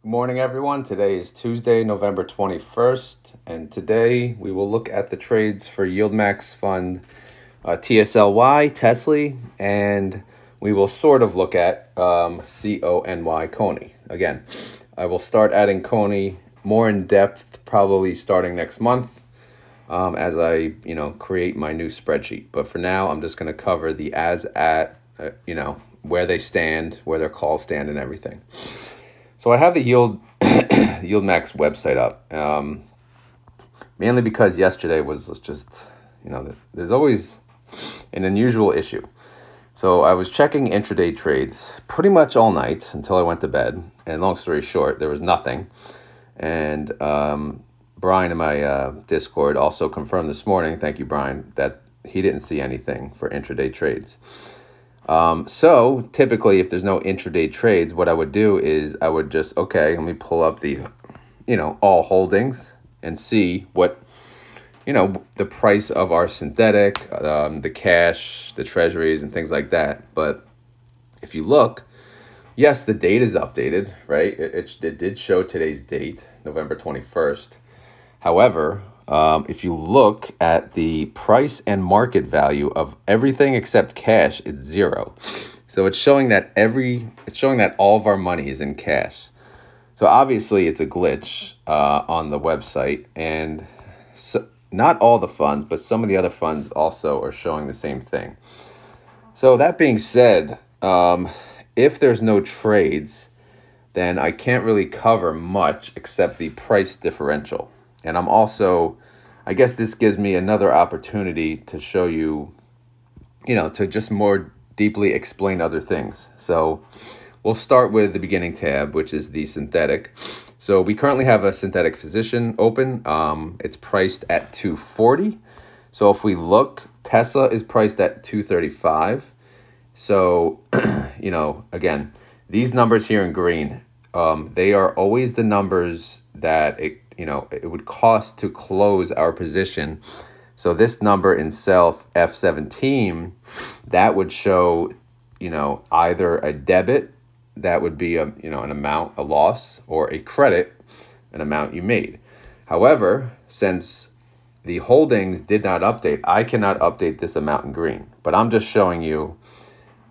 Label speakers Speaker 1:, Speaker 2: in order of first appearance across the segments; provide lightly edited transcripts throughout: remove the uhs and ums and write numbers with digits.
Speaker 1: Good morning, everyone. Today is Tuesday, November 21st, and today we will look at the trades for YieldMax Fund TSLY, TSLY, and we will sort of look at CONY, Coney. Again, I will start adding Coney more in depth, probably starting next month as I, create my new spreadsheet. But for now, I'm just going to cover the where they stand, where their calls stand, and everything. So I have the YieldMax website up, mainly because yesterday was just, there's always an unusual issue. So I was checking intraday trades pretty much all night until I went to bed. And long story short, there was nothing. And Brian in my Discord also confirmed this morning, thank you, Brian, that he didn't see anything for intraday trades. So typically if there's no intraday trades, what I would do is I would just, let me pull up the, all holdings and see what, the price of our synthetic, the cash, the treasuries and things like that. But if you look, yes, the date is updated, right? It did show today's date, November 21st. However, if you look at the price and market value of everything except cash, it's zero. So it's showing that all of our money is in cash. So obviously it's a glitch on the website, and so not all the funds, but some of the other funds also are showing the same thing. So that being said, if there's no trades, then I can't really cover much except the price differential. And I'm also, I guess this gives me another opportunity to show you, to just more deeply explain other things. So we'll start with the beginning tab, which is the synthetic. So we currently have a synthetic position open. It's priced at 240. So if we look, Tesla is priced at 235. So, again, these numbers here in green, they are always the numbers that it would cost to close our position. So this number in self F17, that would show, either a debit, that would be an amount, a loss, or a credit, an amount you made. However, since the holdings did not update, I cannot update this amount in green, but I'm just showing you,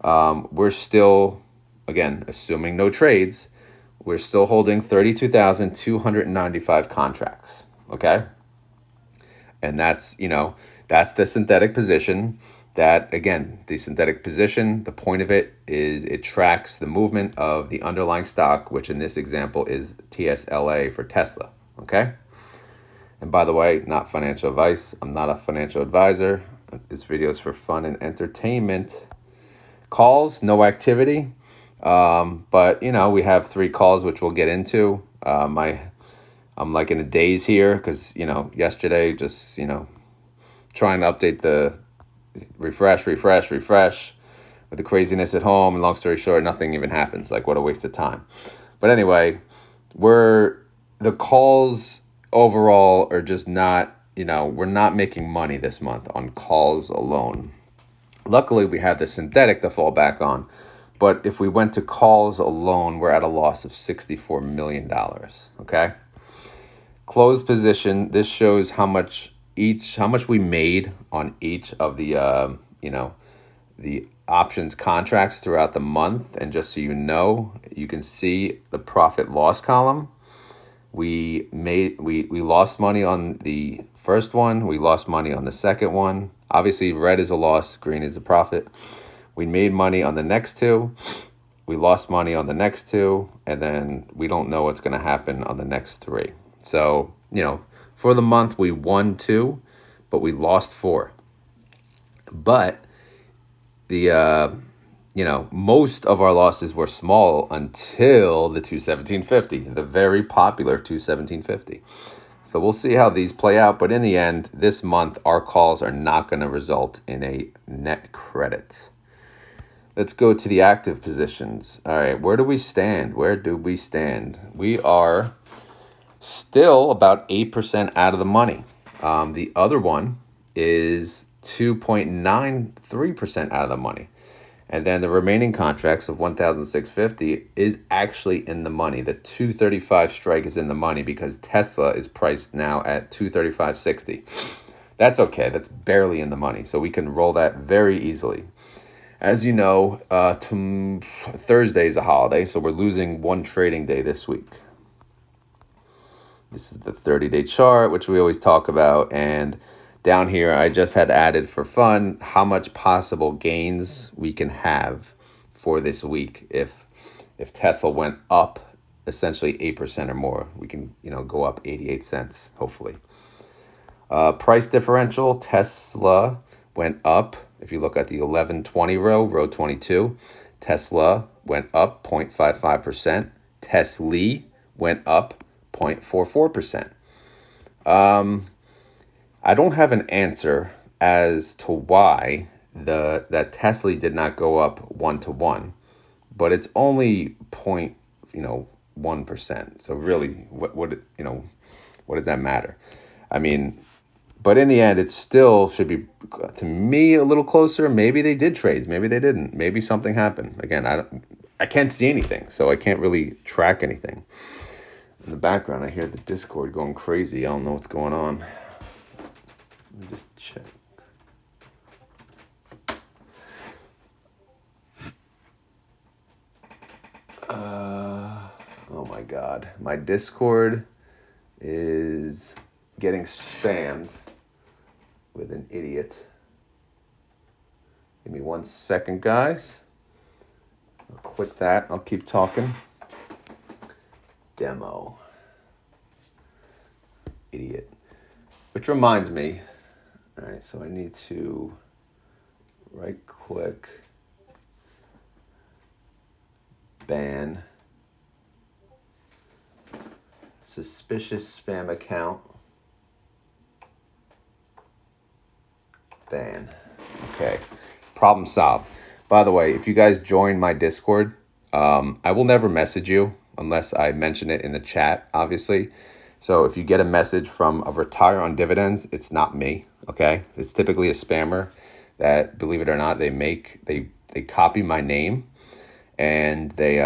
Speaker 1: we're still, again, assuming no trades, we're still holding 32,295 contracts, okay? And that's the synthetic position. That, again, the synthetic position, the point of it is it tracks the movement of the underlying stock, which in this example is TSLA for Tesla, okay? And by the way, not financial advice. I'm not a financial advisor. This video is for fun and entertainment. Calls, no activity. But we have 3 calls, which we'll get into. I'm like in a daze here because, yesterday just, trying to update the refresh with the craziness at home. And long story short, nothing even happens. Like, what a waste of time. But anyway, the calls overall are just not, we're not making money this month on calls alone. Luckily, we have the synthetic to fall back on. But if we went to calls alone, we're at a loss of $64 million, okay? Closed position, this shows how much we made on each of the, the options contracts throughout the month. And just so you can see the profit loss column. We lost money on the first one. We lost money on the second one. Obviously, red is a loss, green is a profit. We made money on the next 2. We lost money on the next 2. And then we don't know what's going to happen on the next 3. So, for the month, we won 2, but we lost 4. But most of our losses were small until the 217.50, the very popular 217.50. So we'll see how these play out. But in the end, this month, our calls are not going to result in a net credit. Let's go to the active positions. All right, where do we stand? We are still about 8% out of the money. The other one is 2.93% out of the money. And then the remaining contracts of 1,650 is actually in the money. The 235 strike is in the money because Tesla is priced now at 235.60. That's okay. That's barely in the money. So we can roll that very easily. As you know, Thursday is a holiday, so we're losing one trading day this week. This is the 30-day chart, which we always talk about. And down here, I just had added for fun how much possible gains we can have for this week. If Tesla went up essentially 8% or more, we can go up 88 cents, hopefully. Price differential, Tesla went up. If you look at the 1120 row 22, Tesla went up 0.55%. TSLY went up 0.44%. I don't have an answer as to why that TSLY did not go up 1-to-1, but it's only 0.1%. So really, what does that matter? I mean, but in the end, it still should be, to me, a little closer. Maybe they did trades. Maybe they didn't. Maybe something happened. Again, I can't see anything, so I can't really track anything. In the background, I hear the Discord going crazy. I don't know what's going on. Let me just check. Oh my God. My Discord is getting spammed with an idiot. Give me 1 second, guys. I'll click that. I'll keep talking. Demo. Idiot. Which reminds me, all right, so I need to right click, ban, suspicious spam account, ban. Okay, problem solved. By the way, if you guys join my Discord, I will never message you unless I mention it in the chat, obviously. So if you get a message from a retire on dividends, it's not me, okay? It's typically a spammer that, believe it or not, they copy my name and they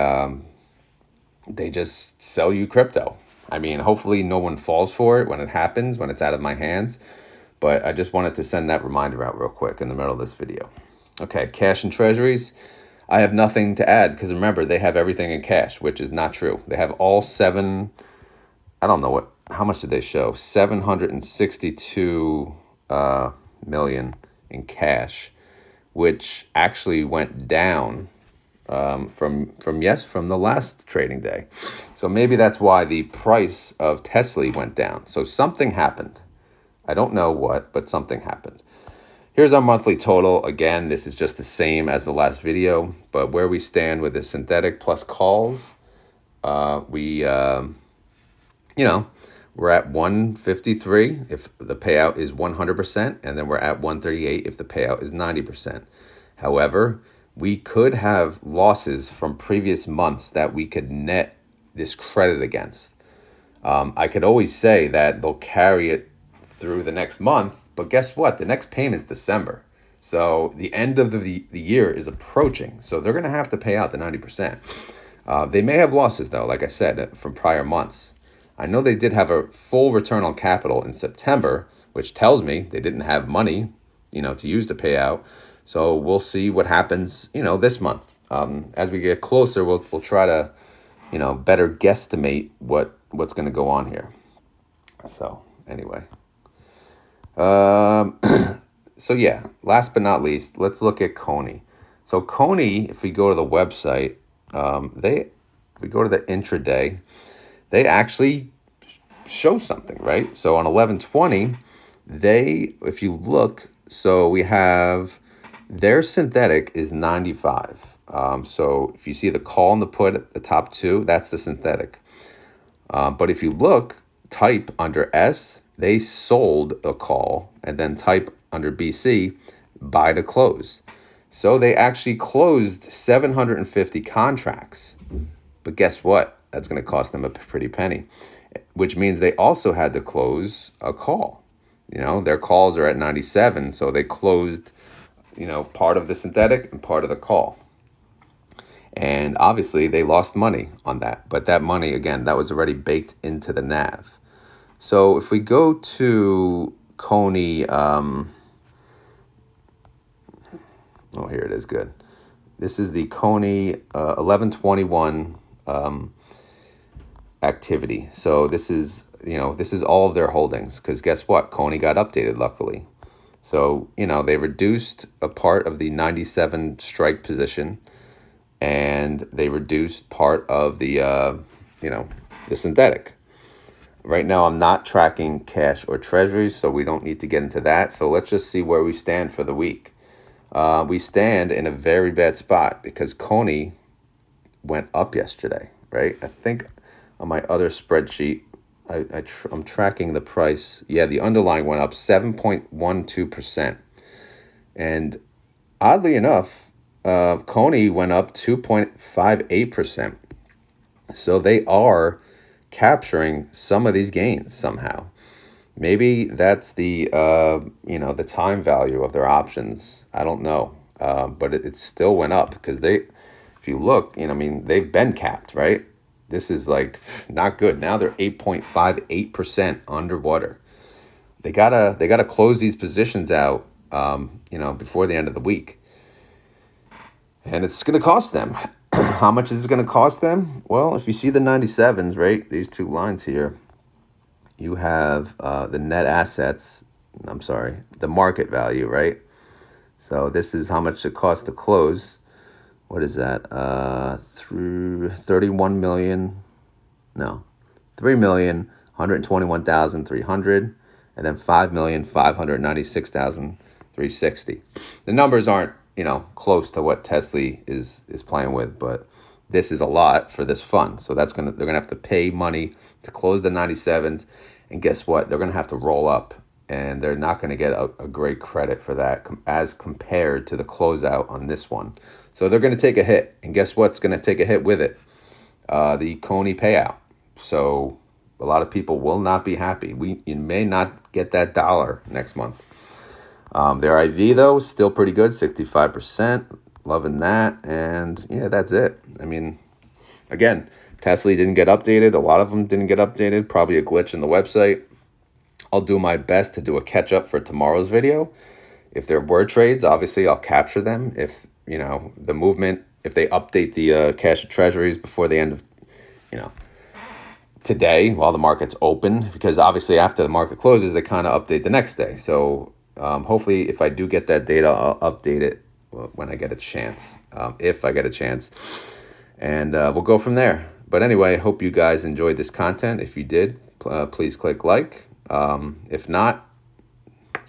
Speaker 1: just sell you crypto. I mean, hopefully no one falls for it when it happens, when it's out of my hands. But I just wanted to send that reminder out real quick in the middle of this video. Okay, cash and treasuries. I have nothing to add because remember, they have everything in cash, which is not true. They have all seven, I don't know how much did they show? 762 million in cash, which actually went down from the last trading day. So maybe that's why the price of Tesla went down. So something happened. I don't know what, but something happened. Here's our monthly total. Again, this is just the same as the last video, but where we stand with the synthetic plus calls, we're at 153 if the payout is 100%, and then we're at 138 if the payout is 90%. However, we could have losses from previous months that we could net this credit against. I could always say that they'll carry it through the next month, but guess what? The next payment's December. So the end of the year is approaching. So they're going to have to pay out the 90%. They may have losses, though, like I said, from prior months. I know they did have a full return on capital in September, which tells me they didn't have money, to use to pay out. So we'll see what happens, this month. As we get closer, we'll try to, better guesstimate what's going to go on here. So anyway. So yeah, last but not least, let's look at Coney. So Coney, if we go to the website, we go to the intraday, they actually show something, right? So on 1120, if you look, so we have their synthetic is 95. So if you see the call and the put at the top two, that's the synthetic. But if you look, type under S, they sold a call, and then type under BC, buy to close. So they actually closed 750 contracts. But guess what? That's going to cost them a pretty penny, which means they also had to close a call. Their calls are at 97, so they closed, part of the synthetic and part of the call. And obviously they lost money on that. But that money, again, that was already baked into the NAV. So if we go to Coney, here it is, good. This is the Coney 1121 activity. So this is all of their holdings, because guess what? Coney got updated, luckily. So, they reduced a part of the 97 strike position, and they reduced part of the, the synthetic. Right now, I'm not tracking cash or treasuries, so we don't need to get into that. So let's just see where we stand for the week. We stand in a very bad spot because Coney went up yesterday, right? I think on my other spreadsheet, I'm tracking the price. Yeah, the underlying went up 7.12%. And oddly enough, Coney went up 2.58%. So they are capturing some of these gains somehow. Maybe that's the the time value of their options. I don't know, but it still went up because if you look, they've been capped, right? This is like not good. Now they're 8.58% underwater. They gotta close these positions out, before the end of the week, and it's gonna cost them. How much is it gonna cost them? Well, if you see the 97s, right, these two lines here, you have the net assets. I'm sorry, the market value, right? So this is how much it costs to close. What is that? Through 31 million, no, 3,121,300, and then 5,596,360. The numbers aren't, close to what TSLY is playing with, but this is a lot for this fund. So they're gonna have to pay money to close the 97s, and guess what? They're gonna have to roll up, and they're not gonna get a great credit for that as compared to the closeout on this one. So they're gonna take a hit, and guess what's gonna take a hit with it? The Coney payout. So a lot of people will not be happy. You may not get that dollar next month. Their IV though, still pretty good, 65%. Loving that. And yeah, that's it. Again, TSLY didn't get updated. A lot of them didn't get updated. Probably a glitch in the website. I'll do my best to do a catch up for tomorrow's video. If there were trades, obviously I'll capture them. If, the movement, if they update the cash and treasuries before the end of, today while the market's open, because obviously after the market closes, they kind of update the next day. So hopefully if I do get that data, I'll update it when I get a chance, if I get a chance. And we'll go from there. But anyway, I hope you guys enjoyed this content. If you did, please click like. If not,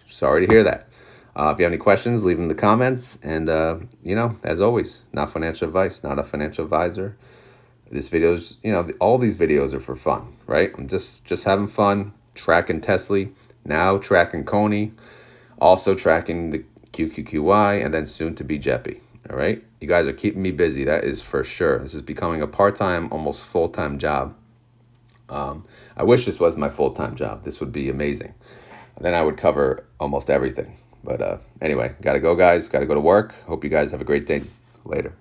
Speaker 1: sorry to hear that. If you have any questions, leave them in the comments. And, as always, not financial advice, not a financial advisor. This video's, all these videos are for fun, right? I'm just having fun, tracking TSLY, now tracking Coney, also tracking the QQQY, and then soon to be JEPI, all right? You guys are keeping me busy, that is for sure. This is becoming a part-time, almost full-time job. I wish this was my full-time job. This would be amazing. Then I would cover almost everything. But anyway, got to go, guys. Got to go to work. Hope you guys have a great day. Later.